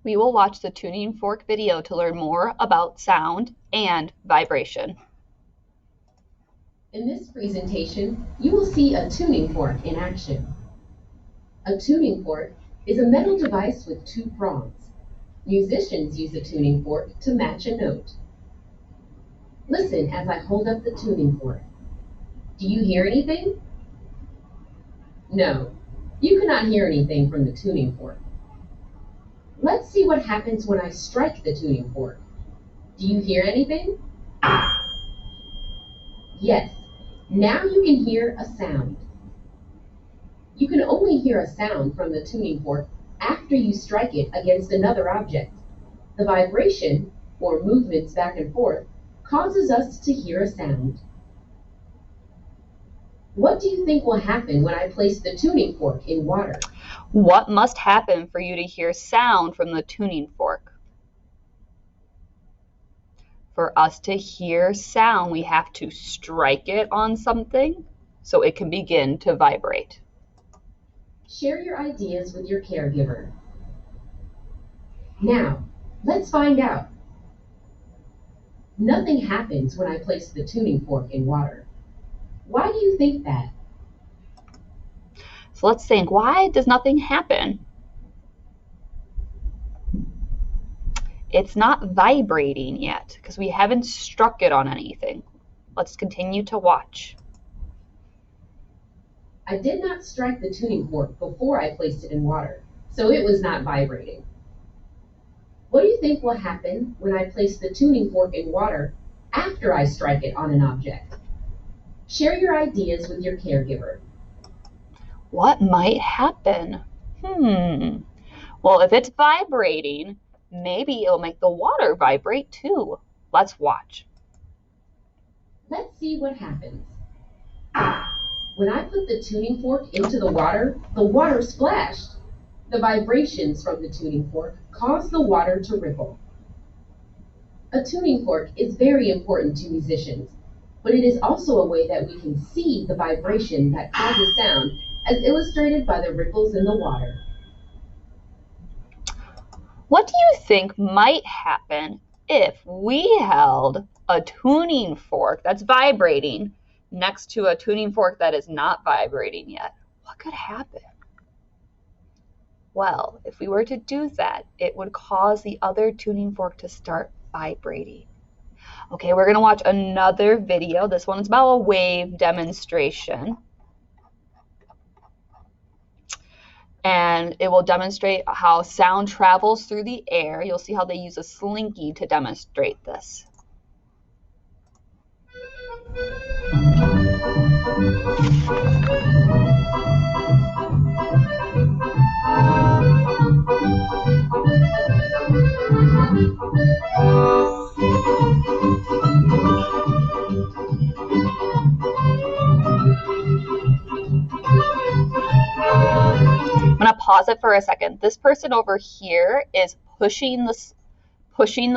We will watch the tuning fork video to learn more about sound and vibration. In this presentation, you will see a tuning fork in action. A tuning fork is a metal device with two prongs. Musicians use a tuning fork to match a note. Listen as I hold up the tuning fork. Do you hear anything? No, you cannot hear anything from the tuning fork. Let's see what happens when I strike the tuning fork. Do you hear anything? Yes, now you can hear a sound. You can only hear a sound from the tuning fork after you strike it against another object. The vibration, or movements back and forth, causes us to hear a sound. What do you think will happen when I place the tuning fork in water? What must happen for you to hear sound from the tuning fork? For us to hear sound, we have to strike it on something so it can begin to vibrate. Share your ideas with your caregiver. Now, let's find out. Nothing happens when I place the tuning fork in water. Why do you think that? So let's think, why does nothing happen? It's not vibrating yet because we haven't struck it on anything. Let's continue to watch. I did not strike the tuning fork before I placed it in water, so it was not vibrating. What do you think will happen when I place the tuning fork in water after I strike it on an object? Share your ideas with your caregiver. What might happen? Well, if it's vibrating, maybe it'll make the water vibrate too. Let's watch. Let's see what happens. When I put the tuning fork into the water splashed. The vibrations from the tuning fork cause the water to ripple. A tuning fork is very important to musicians, but it is also a way that we can see the vibration that causes sound, as illustrated by the ripples in the water. What do you think might happen if we held a tuning fork that's vibrating next to a tuning fork that is not vibrating yet? What could happen? Well, if we were to do that, it would cause the other tuning fork to start vibrating. Okay, we're going to watch another video. This one's about a wave demonstration. And it will demonstrate how sound travels through the air. You'll see how they use a slinky to demonstrate this. I'm going to pause it for a second. This person over here is pushing the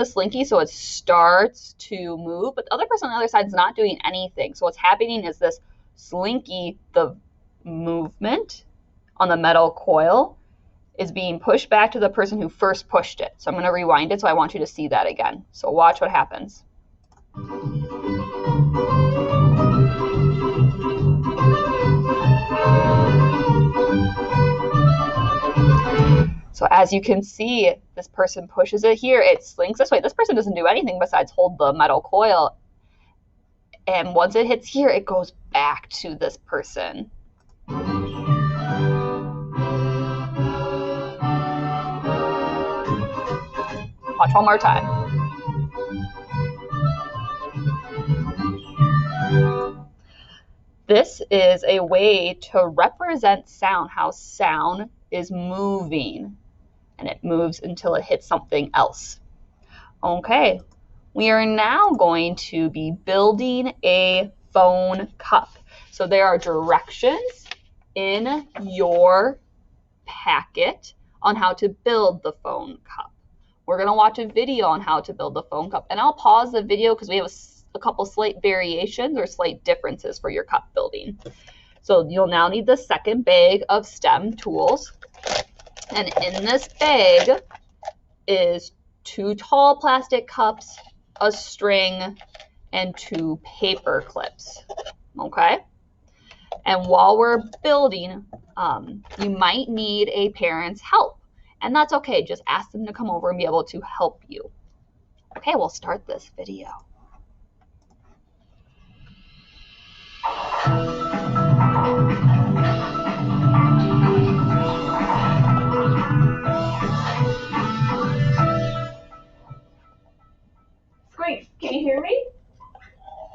slinky so it starts to move, but the other person on the other side is not doing anything. So what's happening is this slinky, the movement on the metal coil, is being pushed back to the person who first pushed it. So I'm going to rewind it, so I want you to see that again. So watch what happens. So as you can see, this person pushes it here, it slinks this way. This person doesn't do anything besides hold the metal coil. And once it hits here, it goes back to this person. Watch one more time. This is a way to represent sound, how sound is moving. And it moves until it hits something else. Okay, we are now going to be building a phone cup. So there are directions in your packet on how to build the phone cup. We're going to watch a video on how to build the phone cup, and I'll pause the video because we have a couple slight variations or slight differences for your cup building. So you'll now need the second bag of STEM tools. And in this bag, is 2 tall plastic cups, a string, and 2 paper clips. Okay? And while we're building, you might need a parent's help. And that's okay. Just ask them to come over and be able to help you. Okay, we'll start this video. Squeaks, can you hear me?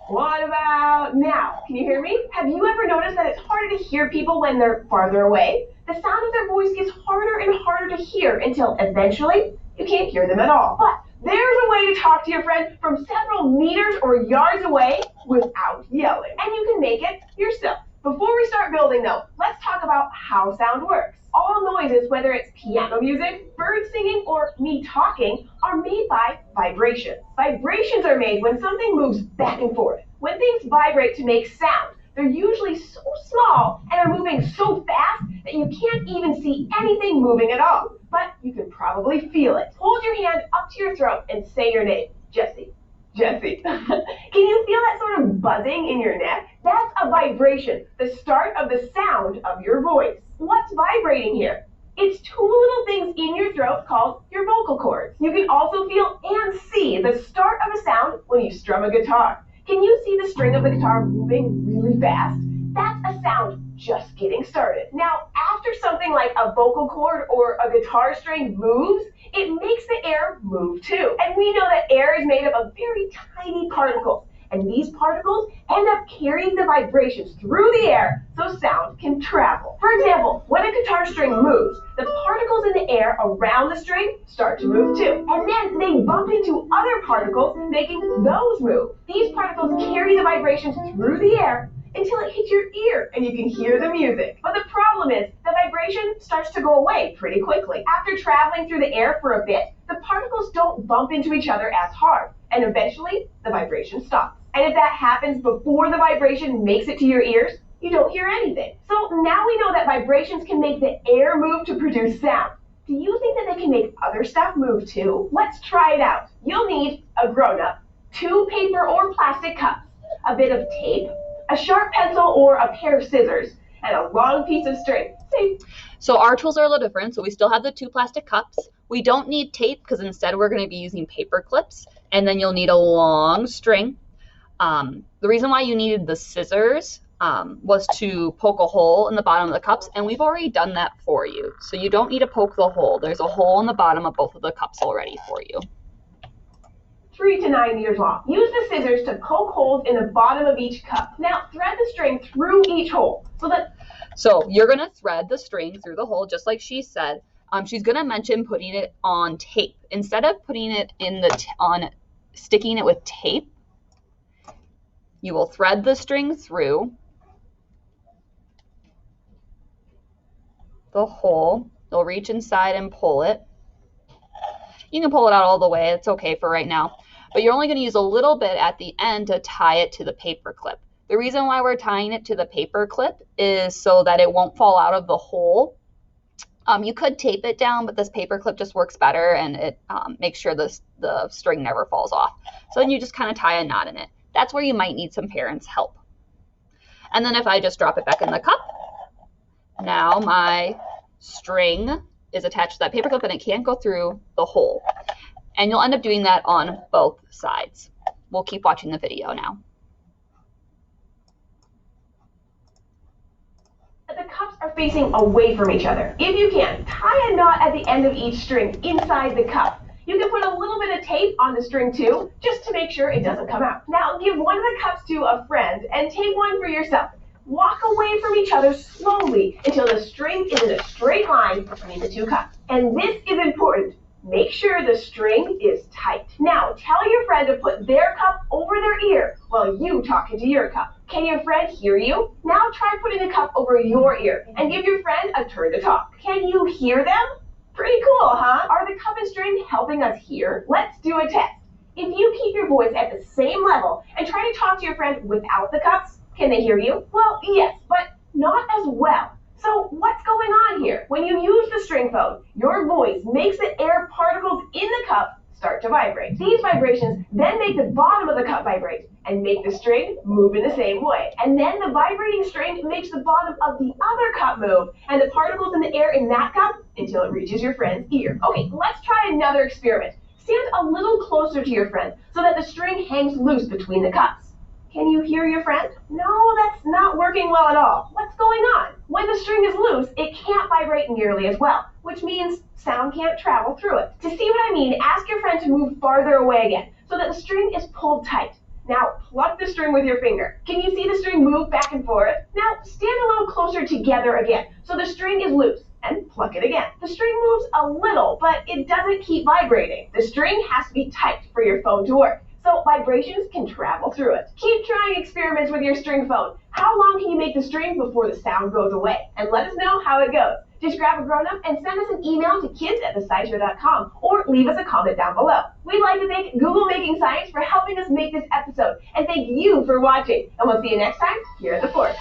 What about now? Can you hear me? Have you ever noticed that it's harder to hear people when they're farther away? The sound of their voice gets harder and harder to hear until eventually you can't hear them at all. But there's a way to talk to your friend from several meters or yards away without yelling. And you can make it yourself. Before we start building though, let's talk about how sound works. All noises, whether it's piano music, birds singing, or me talking, are made by vibrations. Vibrations are made when something moves back and forth. When things vibrate to make sound, they're usually so small and are moving so fast that you can't even see anything moving at all. But you can probably feel it. Hold your hand up to your throat and say your name. Jessie. Jessie. Can you feel that sort of buzzing in your neck? That's a vibration, the start of the sound of your voice. What's vibrating here? It's 2 little things in your throat called your vocal cords. You can also feel and see the start of a sound when you strum a guitar. Can you see the string of the guitar moving really fast? That's a sound just getting started. Now, after something like a vocal cord or a guitar string moves, it makes the air move too. And we know that air is made up of very tiny particles. And these particles end up carrying the vibrations through the air so sound can travel. For example, when a guitar string moves, the particles in the air around the string start to move too. And then they bump into other particles, making those move. These particles carry the vibrations through the air until it hits your ear and you can hear the music. But the problem is, the vibration starts to go away pretty quickly. After traveling through the air for a bit, the particles don't bump into each other as hard, and eventually the vibration stops. And if that happens before the vibration makes it to your ears, you don't hear anything. So now we know that vibrations can make the air move to produce sound. Do you think that they can make other stuff move too? Let's try it out. You'll need a grown-up, 2 paper or plastic cups, a bit of tape, a sharp pencil or a pair of scissors, and a long piece of string. See? So our tools are a little different. So we still have the 2 plastic cups. We don't need tape because instead we're going to be using paper clips. And then you'll need a long string. The reason why you needed the scissors was to poke a hole in the bottom of the cups, and we've already done that for you. So you don't need to poke the hole. There's a hole in the bottom of both of the cups already for you. 3 to 9 meters long. Use the scissors to poke holes in the bottom of each cup. Now thread the string through each hole So you're going to thread the string through the hole just like she said. She's going to mention putting it on tape. Instead of putting it in sticking it with tape, you will thread the string through the hole. You'll reach inside and pull it. You can pull it out all the way. It's okay for right now. But you're only going to use a little bit at the end to tie it to the paper clip. The reason why we're tying it to the paper clip is so that it won't fall out of the hole. You could tape it down, but this paper clip just works better, and it makes sure the string never falls off. So then you just kind of tie a knot in it. That's where you might need some parents' help. And then if I just drop it back in the cup, now my string is attached to that paper clip and it can't go through the hole. And you'll end up doing that on both sides. We'll keep watching the video now. The cups are facing away from each other. If you can, tie a knot at the end of each string inside the cup. You can put a little bit of tape on the string too, just to make sure it doesn't come out. Now give one of the cups to a friend and take one for yourself. Walk away from each other slowly until the string is in a straight line between the 2 cups. And this is important. Make sure the string is tight. Now tell your friend to put their cup over their ear while you talk into your cup. Can your friend hear you? Now try putting the cup over your ear and give your friend a turn to talk. Can you hear them? Pretty cool, huh? Are the cup and string helping us hear? Let's do a test. If you keep your voice at the same level and try to talk to your friend without the cups, can they hear you? Well, yes, but not as well. So what's going on here? When you use the string phone, your voice makes the air particles in the cup start to vibrate. These vibrations then make the bottom of the cup vibrate and make the string move in the same way. And then the vibrating string makes the bottom of the other cup move and the particles in the air in that cup until it reaches your friend's ear. Okay, let's try another experiment. Stand a little closer to your friend so that the string hangs loose between the cups. Can you hear your friend? No, that's not working well at all. What's going on? When the string is loose, it can't vibrate nearly as well, which means sound can't travel through it. To see what I mean, ask your friend to move farther away again so that the string is pulled tight. Now, pluck the string with your finger. Can you see the string move back and forth? Now, stand a little closer together again so the string is loose, and pluck it again. The string moves a little, but it doesn't keep vibrating. The string has to be tight for your phone to work, so vibrations can travel through it. Keep trying experiments with your string phone. How long can you make the string before the sound goes away? And let us know how it goes. Just grab a grown-up and send us an email to kids@thescishow.com or leave us a comment down below. We'd like to thank Google Making Science for helping us make this episode, and thank you for watching. And we'll see you next time here at The Fork.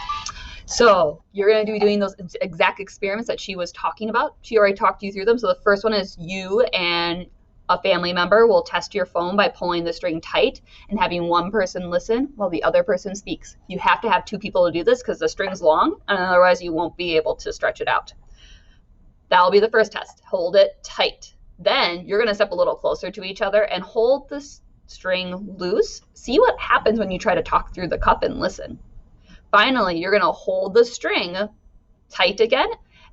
So you're going to be doing those exact experiments that she was talking about. She already talked you through them. So the first one is you and a family member will test your phone by pulling the string tight and having one person listen while the other person speaks. You have to have two people to do this because the string's long, and otherwise you won't be able to stretch it out. That'll be the first test. Hold it tight. Then you're going to step a little closer to each other and hold the string loose. See what happens when you try to talk through the cup and listen. Finally, you're going to hold the string tight again,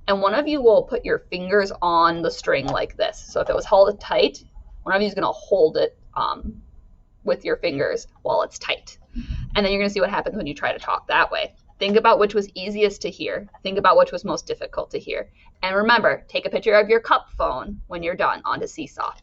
and one of you will put your fingers on the string like this. So if it was held tight, one of you is going to hold it with your fingers while it's tight. And then you're going to see what happens when you try to talk that way. Think about which was easiest to hear. Think about which was most difficult to hear. And remember, take a picture of your cup phone when you're done onto Seesaw.